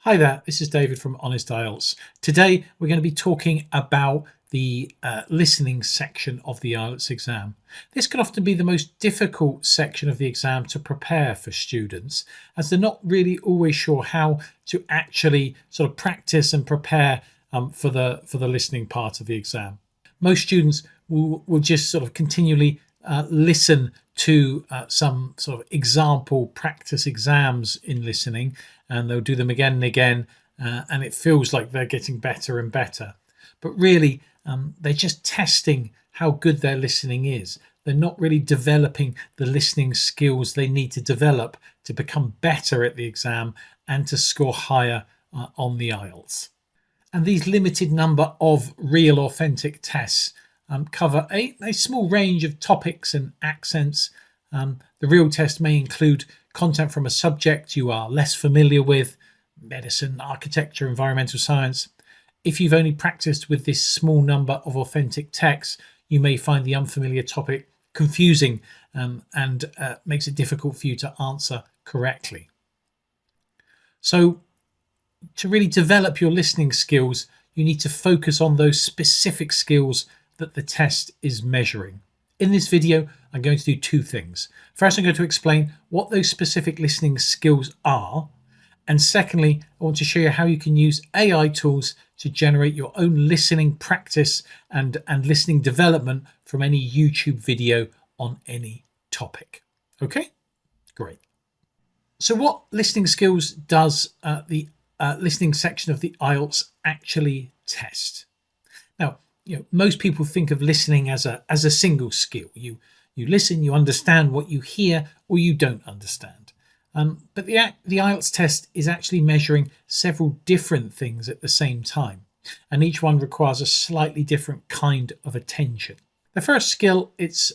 Hi there, this is David from Honest IELTS. Today we're going to be talking about the listening section of the IELTS exam. This can often be the most difficult section of the exam to prepare for students, as they're not really always sure how to actually sort of practice and prepare for the listening part of the exam. Most students will just sort of continually listen to some sort of example practice exams in listening, and they'll do them again and again, and it feels like they're getting better and better. But really, they're just testing how good their listening is. They're not really developing the listening skills they need to develop to become better at the exam and to score higher on the IELTS. And these limited number of real authentic tests cover a small range of topics and accents. The real test may include content from a subject you are less familiar with, medicine, architecture, environmental science. If you've only practiced with this small number of authentic texts, you may find the unfamiliar topic confusing and makes it difficult for you to answer correctly. So to really develop your listening skills, you need to focus on those specific skills that the test is measuring. In this video, I'm going to do two things. First, I'm going to explain what those specific listening skills are. And secondly, I want to show you how you can use AI tools to generate your own listening practice and listening development from any YouTube video on any topic. Okay, great. So what listening skills does the listening section of the IELTS actually test? Now, most people think of listening as a single skill. You listen, you understand what you hear, or you don't understand. But the IELTS test is actually measuring several different things at the same time, and each one requires a slightly different kind of attention. The first skill it's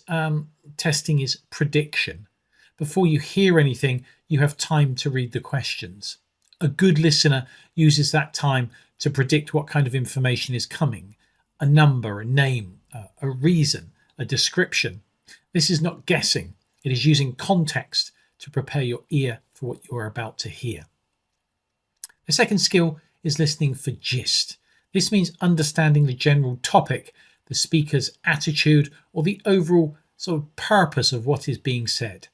testing is prediction. Before you hear anything, you have time to read the questions. A good listener uses that time to predict what kind of information is coming. A number, a name, a reason, a description. This is not guessing. It is using context to prepare your ear for what you are about to hear. The second skill is listening for gist. This means understanding the general topic, the speaker's attitude, or the overall sort of purpose of what is being said,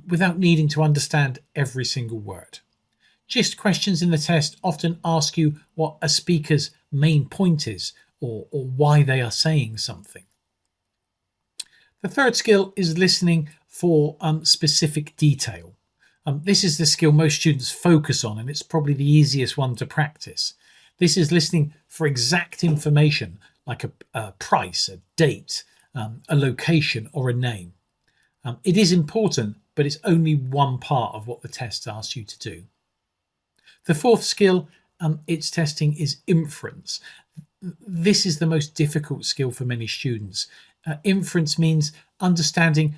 without needing to understand every single word. Gist questions in the test often ask you what a speaker's main point is, or why they are saying something. The third skill is listening for specific detail. This is the skill most students focus on, and it's probably the easiest one to practice. This is listening for exact information like a price, a date, a location, or a name. It is important, but it's only one part of what the test asks you to do. The fourth skill it's testing is inference. This is the most difficult skill for many students. Inference means understanding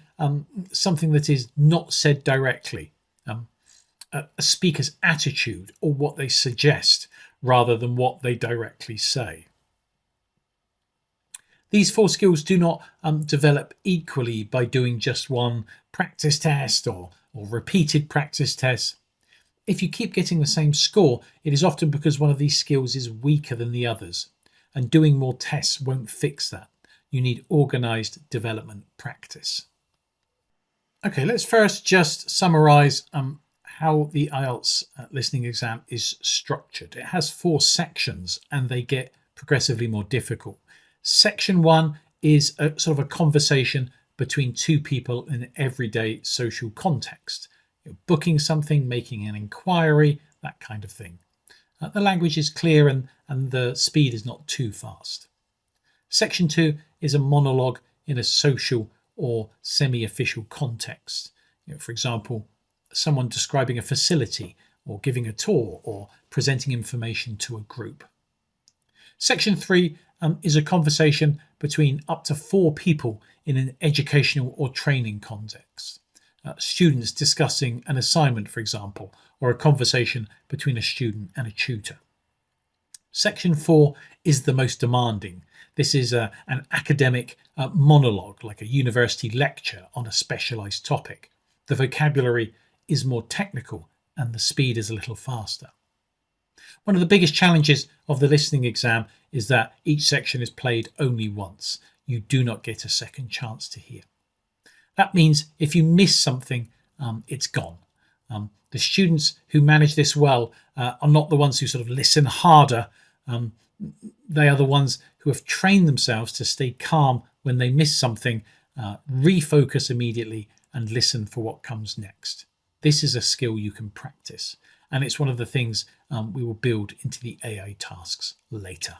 something that is not said directly, a speaker's attitude or what they suggest rather than what they directly say. These four skills do not develop equally by doing just one practice test or repeated practice tests. If you keep getting the same score, it is often because one of these skills is weaker than the others, and doing more tests won't fix that. You need organized development practice. Okay, let's first just summarize how the IELTS listening exam is structured. It has 4 sections and they get progressively more difficult. Section 1 is a sort of a conversation between two people in an everyday social context. You're booking something, making an inquiry, that kind of thing. The language is clear and the speed is not too fast. Section 2 is a monologue in a social or semi-official context. For example, someone describing a facility or giving a tour or presenting information to a group. Section 3 is a conversation between up to 4 people in an educational or training context. Students discussing an assignment, for example, or a conversation between a student and a tutor. Section 4 is the most demanding. This is an academic monologue, like a university lecture on a specialized topic. The vocabulary is more technical and the speed is a little faster. One of the biggest challenges of the listening exam is that each section is played only once. You do not get a second chance to hear. That means if you miss something, it's gone. The students who manage this well are not the ones who sort of listen harder. They are the ones who have trained themselves to stay calm when they miss something, refocus immediately, and listen for what comes next. This is a skill you can practice, and it's one of the things we will build into the AI tasks later.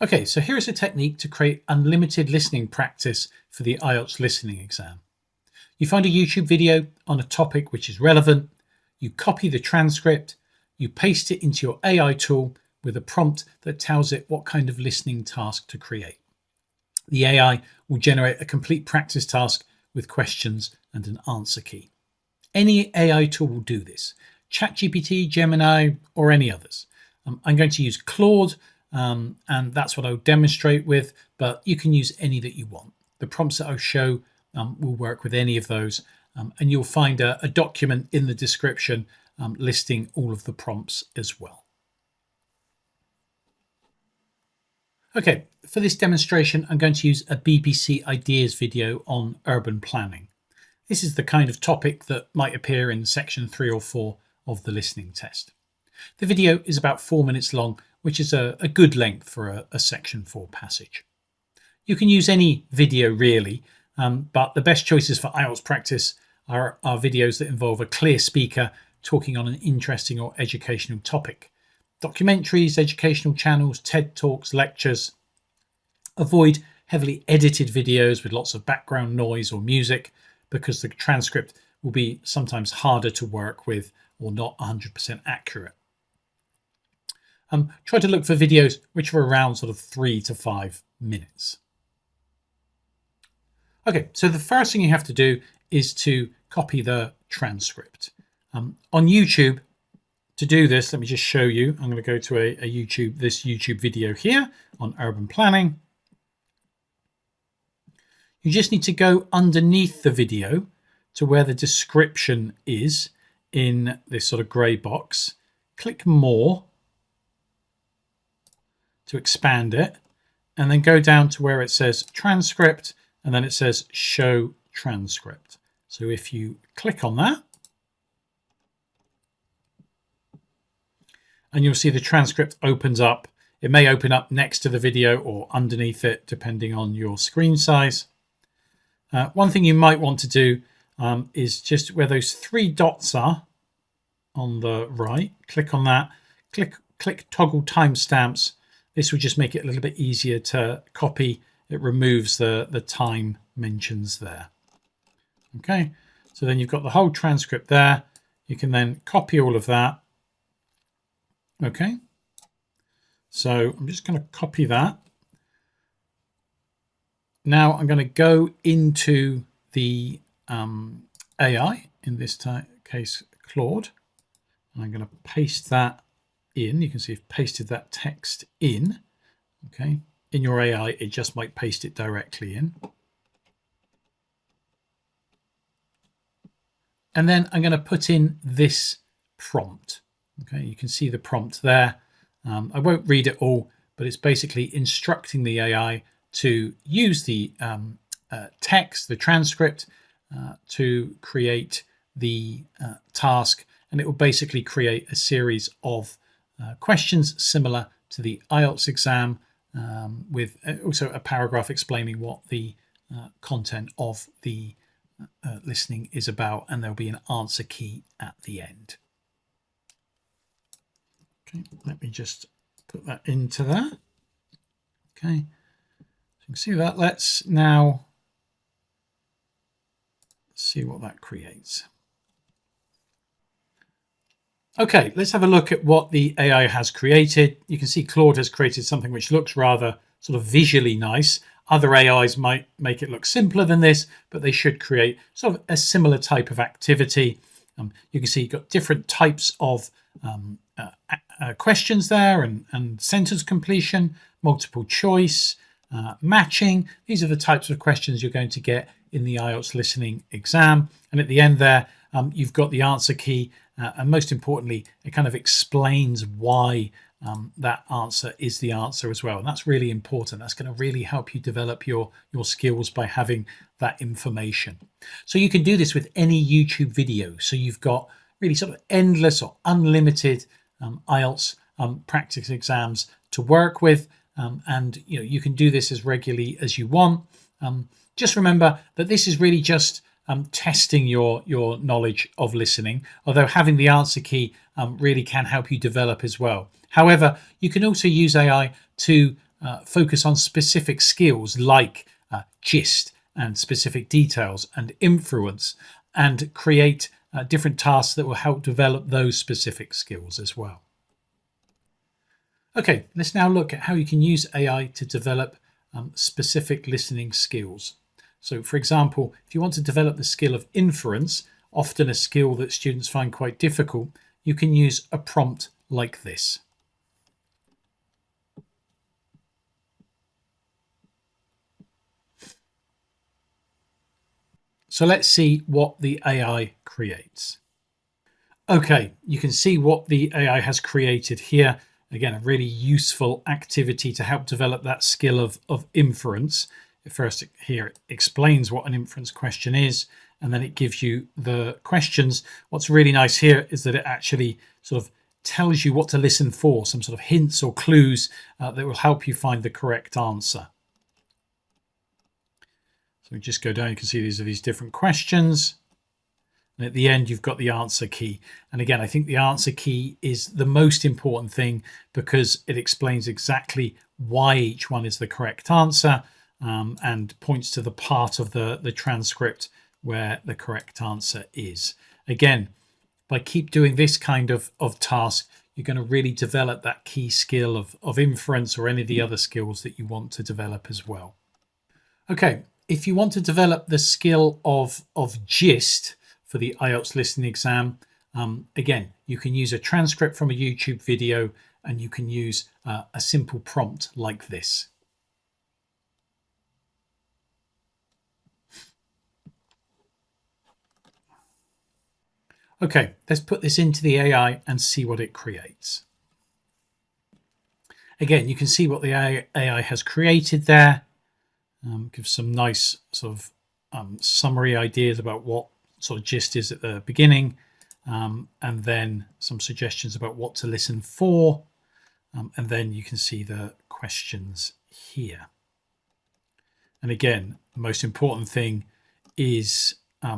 Okay, so here is a technique to create unlimited listening practice for the IELTS listening exam. You find a YouTube video on a topic which is relevant, you copy the transcript, you paste it into your AI tool with a prompt that tells it what kind of listening task to create. The AI will generate a complete practice task with questions and an answer key. Any AI tool will do this. ChatGPT, Gemini, or any others. I'm going to use Claude, and that's what I'll demonstrate with, but you can use any that you want. The prompts that I'll show will work with any of those, and you'll find a document in the description listing all of the prompts as well. Okay, for this demonstration, I'm going to use a BBC Ideas video on urban planning. This is the kind of topic that might appear in section 3 or 4 of the listening test. The video is about 4 minutes long, which is a good length for a section 4 passage. You can use any video really, but the best choices for IELTS practice are videos that involve a clear speaker talking on an interesting or educational topic. Documentaries, educational channels, TED Talks, lectures. Avoid heavily edited videos with lots of background noise or music, because the transcript will be sometimes harder to work with or not 100% accurate. Try to look for videos which are around sort of 3 to 5 minutes. Okay, so the first thing you have to do is to copy the transcript. On YouTube, to do this, let me just show you. I'm going to go to this YouTube video here on urban planning. You just need to go underneath the video to where the description is in this sort of grey box. Click More to expand it, and then go down to where it says Transcript, and then it says Show Transcript. So if you click on that, and you'll see the transcript opens up. It may open up next to the video or underneath it, depending on your screen size. One thing you might want to do is just where those 3 dots are on the right, click on that, click Toggle Timestamps. This will just make it a little bit easier to copy. It removes the time mentions there. Okay, so then you've got the whole transcript there. You can then copy all of that. Okay, so I'm just going to copy that. Now I'm going to go into the AI, in this case Claude, and I'm going to paste that in. You can see I've pasted that text in. Okay, in your AI it just might paste it directly in. And then I'm going to put in this prompt. Okay, you can see the prompt there. I won't read it all, but it's basically instructing the AI to use the text, the transcript, to create the task, and it will basically create a series of questions similar to the IELTS exam, with also a paragraph explaining what the content of the listening is about, and there'll be an answer key at the end. Okay, let me just put that into there. Okay, so you can see that. Let's now see what that creates. Okay, let's have a look at what the AI has created. You can see Claude has created something which looks rather sort of visually nice. Other AIs might make it look simpler than this, but they should create sort of a similar type of activity. You can see you've got different types of questions there, and sentence completion, multiple choice, matching. These are the types of questions you're going to get in the IELTS listening exam. And at the end there, you've got the answer key and most importantly, it kind of explains why that answer is the answer as well. And that's really important. That's going to really help you develop your skills by having that information. So you can do this with any YouTube video. So you've got really sort of endless or unlimited IELTS practice exams to work with, and you can do this as regularly as you want. Just remember that this is really just testing your knowledge of listening, although having the answer key really can help you develop as well. However, you can also use AI to focus on specific skills like gist and specific details and influence, and create different tasks that will help develop those specific skills as well. Okay, let's now look at how you can use AI to develop specific listening skills. So, for example, if you want to develop the skill of inference, often a skill that students find quite difficult, you can use a prompt like this. So let's see what the AI creates. Okay, you can see what the AI has created here. Again, a really useful activity to help develop that skill of inference. First, here it explains what an inference question is, and then it gives you the questions. What's really nice here is that it actually sort of tells you what to listen for, some sort of hints or clues that will help you find the correct answer. So we just go down, you can see these are these different questions. And at the end, you've got the answer key. And again, I think the answer key is the most important thing because it explains exactly why each one is the correct answer, and points to the part of the transcript where the correct answer is. Again, by keep doing this kind of task, you're going to really develop that key skill of inference or any of the other skills that you want to develop as well. Okay, if you want to develop the skill of gist for the IELTS listening exam, again, you can use a transcript from a YouTube video, and you can use a simple prompt like this. Okay, let's put this into the AI and see what it creates. Again, you can see what the AI has created there. Gives some nice sort of summary ideas about what sort of gist is at the beginning, and then some suggestions about what to listen for, and then you can see the questions here. And again, the most important thing is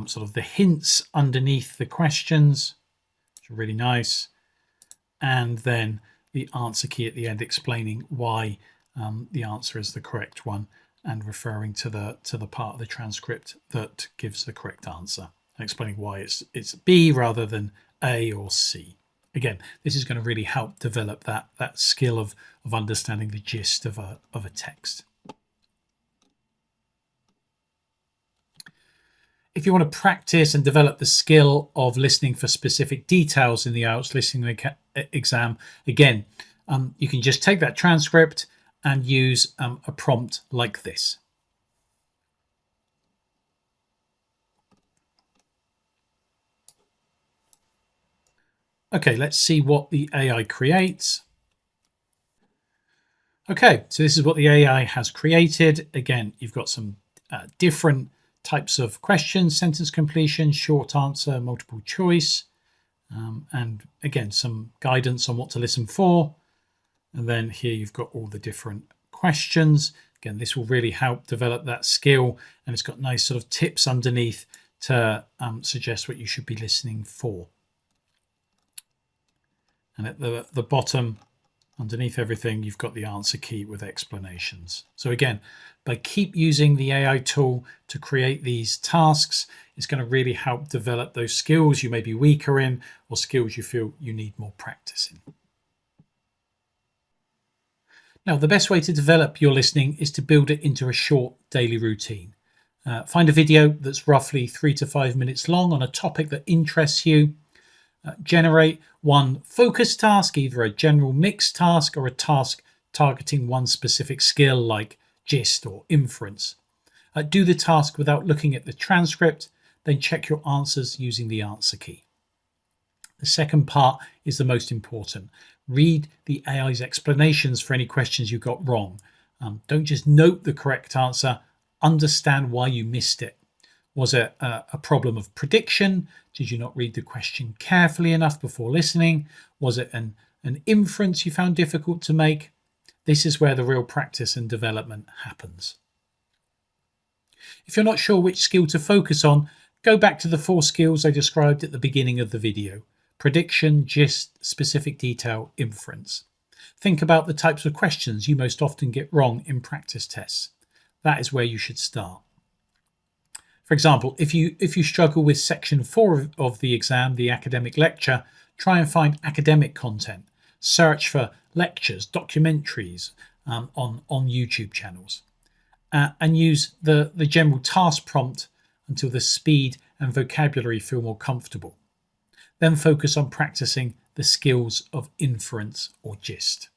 sort of the hints underneath the questions, which are really nice, and then the answer key at the end explaining why the answer is the correct one, and referring to the part of the transcript that gives the correct answer, and explaining why it's B rather than A or C. Again, this is going to really help develop that skill of understanding the gist of a text. If you want to practice and develop the skill of listening for specific details in the IELTS listening exam, again, you can just take that transcript and use a prompt like this. Okay, let's see what the AI creates. Okay, so this is what the AI has created. Again, you've got some different types of questions: sentence completion, short answer, multiple choice, and again, some guidance on what to listen for. And then here you've got all the different questions. Again, this will really help develop that skill, and it's got nice sort of tips underneath to suggest what you should be listening for. And at the bottom, underneath everything, you've got the answer key with explanations. So again, by keep using the AI tool to create these tasks, it's going to really help develop those skills you may be weaker in, or skills you feel you need more practice in. Now, the best way to develop your listening is to build it into a short daily routine. Find a video that's roughly 3 to 5 minutes long on a topic that interests you. Generate one focus task, either a general mixed task or a task targeting one specific skill like gist or inference. Do the task without looking at the transcript, then check your answers using the answer key. The second part is the most important. Read the AI's explanations for any questions you got wrong. Don't just note the correct answer, understand why you missed it. Was it a problem of prediction? Did you not read the question carefully enough before listening? Was it an inference you found difficult to make? This is where the real practice and development happens. If you're not sure which skill to focus on, go back to the 4 skills I described at the beginning of the video: prediction, gist, specific detail, inference. Think about the types of questions you most often get wrong in practice tests. That is where you should start. For example, if you struggle with section 4 of the exam, the academic lecture, try and find academic content. Search for lectures, documentaries on YouTube channels, and use the general task prompt until the speed and vocabulary feel more comfortable. Then focus on practicing the skills of inference or gist.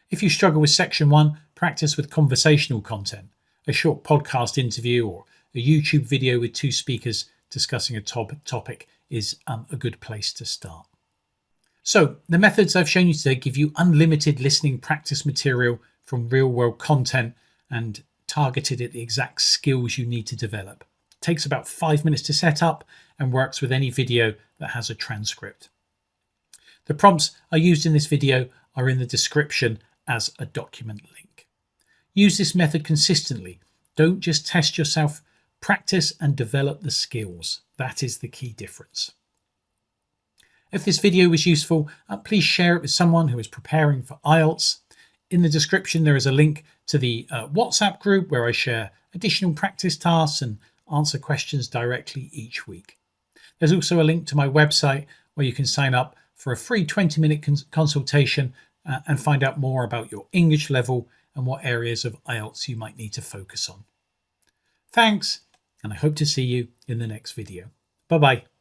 If you struggle with section 1, practice with conversational content. A short podcast interview or a YouTube video with 2 speakers discussing a topic is a good place to start. So the methods I've shown you today give you unlimited listening practice material from real-world content and targeted at the exact skills you need to develop. It takes about 5 minutes to set up and works with any video that has a transcript. The prompts I used in this video are in the description as a document link. Use this method consistently. Don't just test yourself. Practice and develop the skills. That is the key difference. If this video was useful, please share it with someone who is preparing for IELTS. In the description, there is a link to the WhatsApp group where I share additional practice tasks and answer questions directly each week. There's also a link to my website where you can sign up for a free 20-minute consultation and find out more about your English level and what areas of IELTS you might need to focus on. Thanks, and I hope to see you in the next video. Bye-bye.